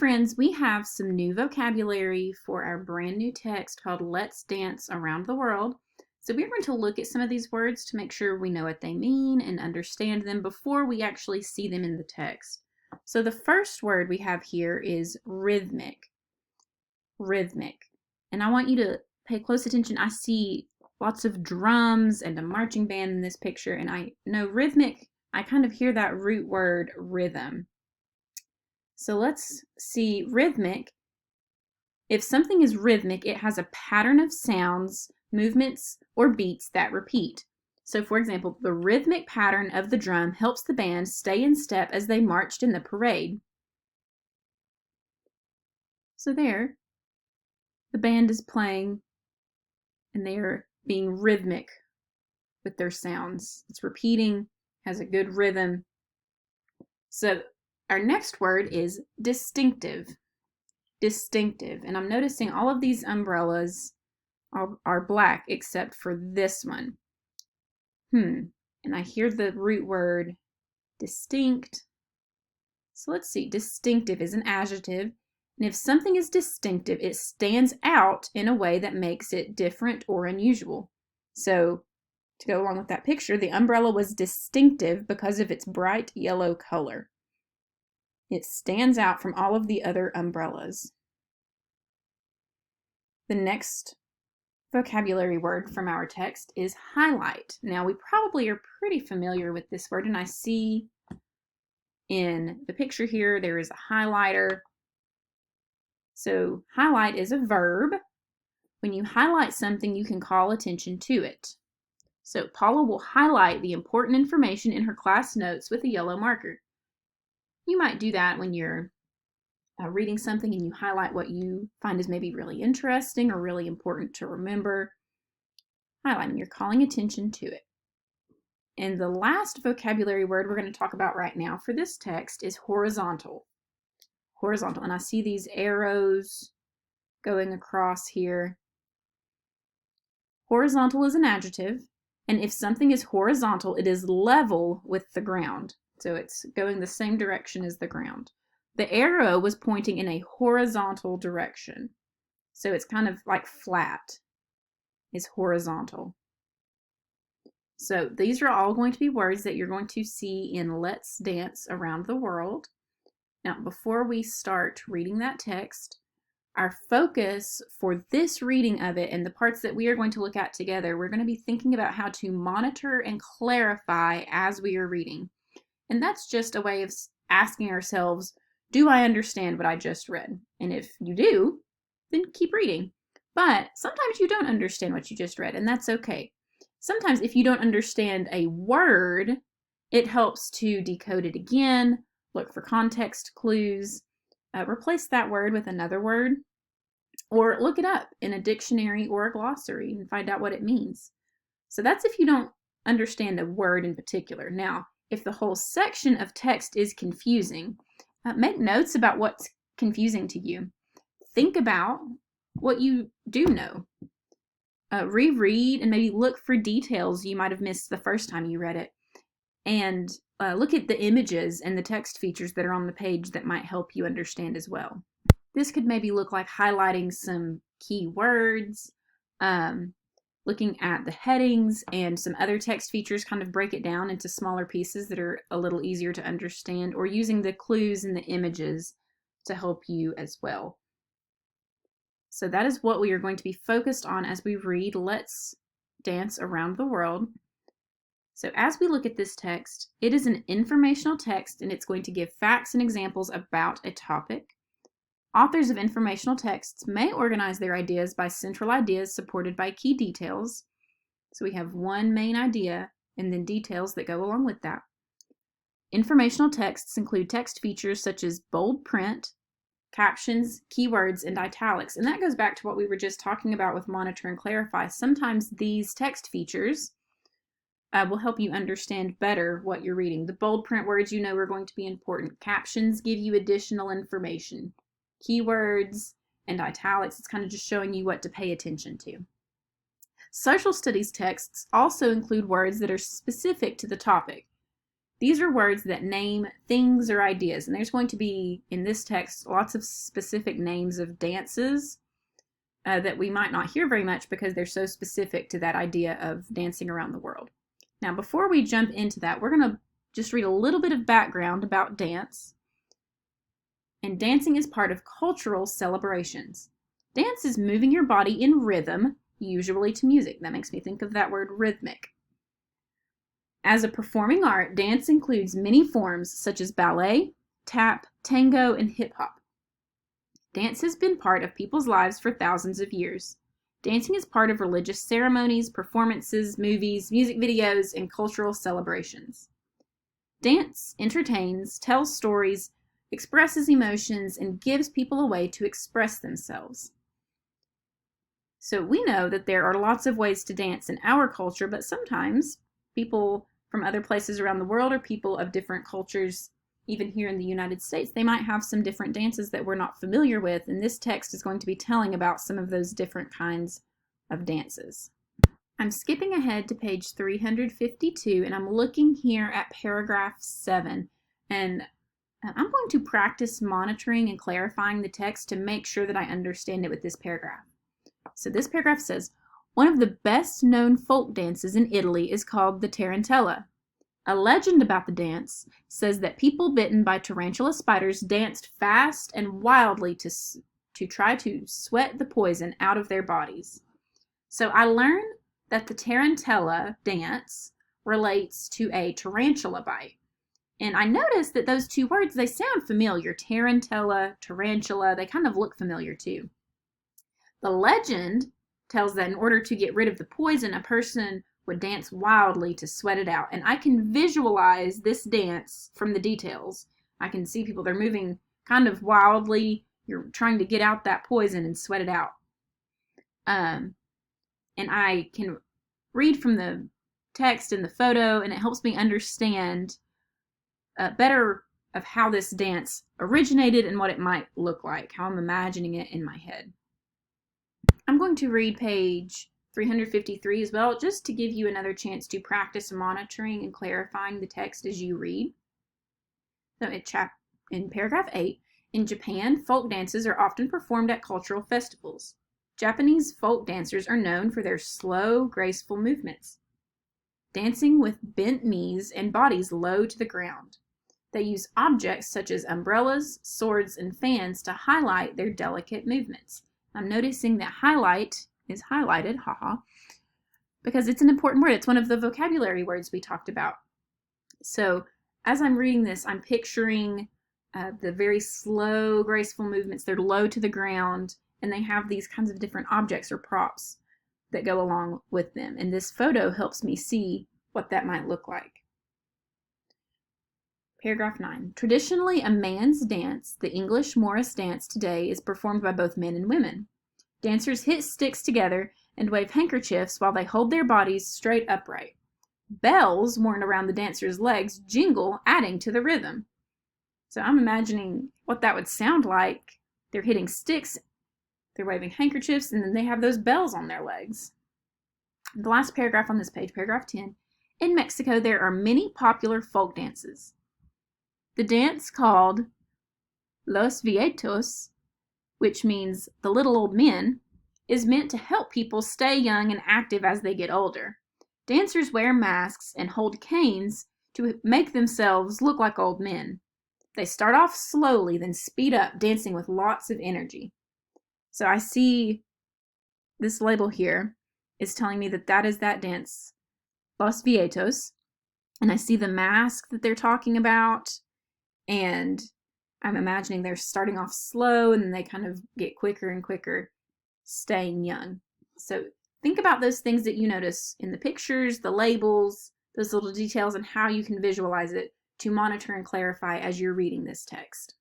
friends, we have some new vocabulary for our brand new text called Let's Dance Around the World. So we're going to look at some of these words to make sure we know what they mean and understand them before we actually see them in the text. So the first word we have here is rhythmic. Rhythmic. And I want you to pay close attention. I see lots of drums and a marching band in this picture, and I know rhythmic, I kind of hear that root word rhythm. So let's see rhythmic. If something is rhythmic, it has a pattern of sounds, movements, or beats that repeat. So for example, the rhythmic pattern of the drum helps the band stay in step as they marched in the parade. So there, the band is playing and they are being rhythmic with their sounds. It's repeating, has a good rhythm. So our next word is distinctive. Distinctive. And I'm noticing all of these umbrellas are black except for this one. And I hear the root word distinct. So let's see. Distinctive is an adjective. And if something is distinctive, it stands out in a way that makes it different or unusual. So to go along with that picture, the umbrella was distinctive because of its bright yellow color. It stands out from all of the other umbrellas. The next vocabulary word from our text is highlight. Now, we probably are pretty familiar with this word, and I see in the picture here there is a highlighter. So highlight is a verb. When you highlight something, you can call attention to it. So Paula will highlight the important information in her class notes with a yellow marker. You might do that when you're reading something and you highlight what you find is maybe really interesting or really important to remember. Highlighting, you're calling attention to it. And the last vocabulary word we're going to talk about right now for this text is horizontal. Horizontal, and I see these arrows going across here. Horizontal is an adjective, and if something is horizontal, it is level with the ground. So it's going the same direction as the ground. The arrow was pointing in a horizontal direction. So it's kind of like flat is horizontal. So these are all going to be words that you're going to see in Let's Dance Around the World. Now, before we start reading that text, our focus for this reading of it and the parts that we are going to look at together, we're going to be thinking about how to monitor and clarify as we are reading. And that's just a way of asking ourselves, do I understand what I just read? And if you do, then keep reading. But sometimes you don't understand what you just read, and that's okay. Sometimes if you don't understand a word, it helps to decode it again, look for context clues, replace that word with another word, or look it up in a dictionary or a glossary and find out what it means. So that's if you don't understand a word in particular. Now, if the whole section of text is confusing, make notes about what's confusing to you. Think about what you do know. Reread and maybe look for details you might have missed the first time you read it. And look at the images and the text features that are on the page that might help you understand as well. This could maybe look like highlighting some key words, looking at the headings and some other text features, kind of break it down into smaller pieces that are a little easier to understand, or using the clues and the images to help you as well. So that is what we are going to be focused on as we read Let's Dance Around the World. So as we look at this text, it is an informational text and it's going to give facts and examples about a topic. Authors of informational texts may organize their ideas by central ideas supported by key details. So we have one main idea and then details that go along with that. Informational texts include text features such as bold print, captions, keywords, and italics. And that goes back to what we were just talking about with monitor and clarify. Sometimes these text features will help you understand better what you're reading. The bold print words you know are going to be important. Captions give you additional information. Keywords and italics, it's kind of just showing you what to pay attention to. Social studies texts also include words that are specific to the topic. These are words that name things or ideas, and there's going to be, in this text, lots of specific names of dances that we might not hear very much because they're so specific to that idea of dancing around the world. Now, before we jump into that, we're going to just read a little bit of background about dance. And dancing is part of cultural celebrations. Dance is moving your body in rhythm, usually to music. That makes me think of that word rhythmic. As a performing art, dance includes many forms such as ballet, tap, tango, and hip-hop. Dance has been part of people's lives for thousands of years. Dancing is part of religious ceremonies, performances, movies, music videos, and cultural celebrations. Dance entertains, tells stories, expresses emotions, and gives people a way to express themselves. So we know that there are lots of ways to dance in our culture, but sometimes people from other places around the world or people of different cultures, even here in the United States, they might have some different dances that we're not familiar with, and this text is going to be telling about some of those different kinds of dances. I'm skipping ahead to page 352, and I'm looking here at paragraph 7, and I'm going to practice monitoring and clarifying the text to make sure that I understand it with this paragraph. So this paragraph says, one of the best known folk dances in Italy is called the tarantella. A legend about the dance says that people bitten by tarantula spiders danced fast and wildly to try to sweat the poison out of their bodies. So I learned that the tarantella dance relates to a tarantula bite. And I noticed that those two words, they sound familiar. Tarantella, tarantula, they kind of look familiar too. The legend tells that in order to get rid of the poison, a person would dance wildly to sweat it out. And I can visualize this dance from the details. I can see people, they're moving kind of wildly. You're trying to get out that poison and sweat it out. And I can read from the text and the photo, and it helps me understand better of how this dance originated and what it might look like, how I'm imagining it in my head. I'm going to read page 353 as well, just to give you another chance to practice monitoring and clarifying the text as you read. So in paragraph 8, in Japan, folk dances are often performed at cultural festivals. Japanese folk dancers are known for their slow, graceful movements, dancing with bent knees and bodies low to the ground. They use objects such as umbrellas, swords, and fans to highlight their delicate movements. I'm noticing that highlight is highlighted, because it's an important word. It's one of the vocabulary words we talked about. So as I'm reading this, I'm picturing the very slow, graceful movements. They're low to the ground, and they have these kinds of different objects or props that go along with them. And this photo helps me see what that might look like. Paragraph 9. Traditionally, a man's dance, the English Morris dance today, is performed by both men and women. Dancers hit sticks together and wave handkerchiefs while they hold their bodies straight upright. Bells worn around the dancers' legs jingle, adding to the rhythm. So I'm imagining what that would sound like. They're hitting sticks, they're waving handkerchiefs, and then they have those bells on their legs. The last paragraph on this page, paragraph 10. In Mexico, there are many popular folk dances. The dance called Los Viejitos, which means the little old men, is meant to help people stay young and active as they get older. Dancers wear masks and hold canes to make themselves look like old men. They start off slowly, then speed up, dancing with lots of energy. So I see this label here is telling me that that is that dance, Los Viejitos, and I see the mask that they're talking about. And I'm imagining they're starting off slow and then they kind of get quicker and quicker, staying young. So think about those things that you notice in the pictures, the labels, those little details, and how you can visualize it to monitor and clarify as you're reading this text.